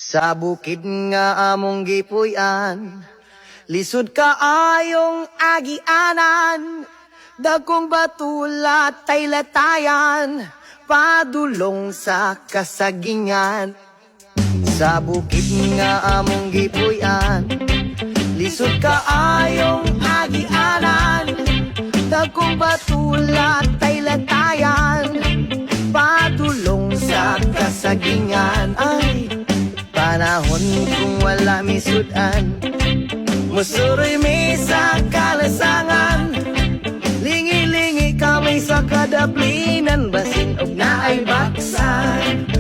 Sa bukid nga among gipuy-an, lisod kaayong agianan, dagkong batulat tay latayan, padulong sa kasagingan. Sa bukid nga among gipuy-an, lisod kaayong agianan, dagkong batulat tay latayan, padulong sa kasagingan. Ay, panahon kung wala misudan, musuroy mi sa kalasangan, lingi-lingi kami sa kadaplinan, basin og naay baksan.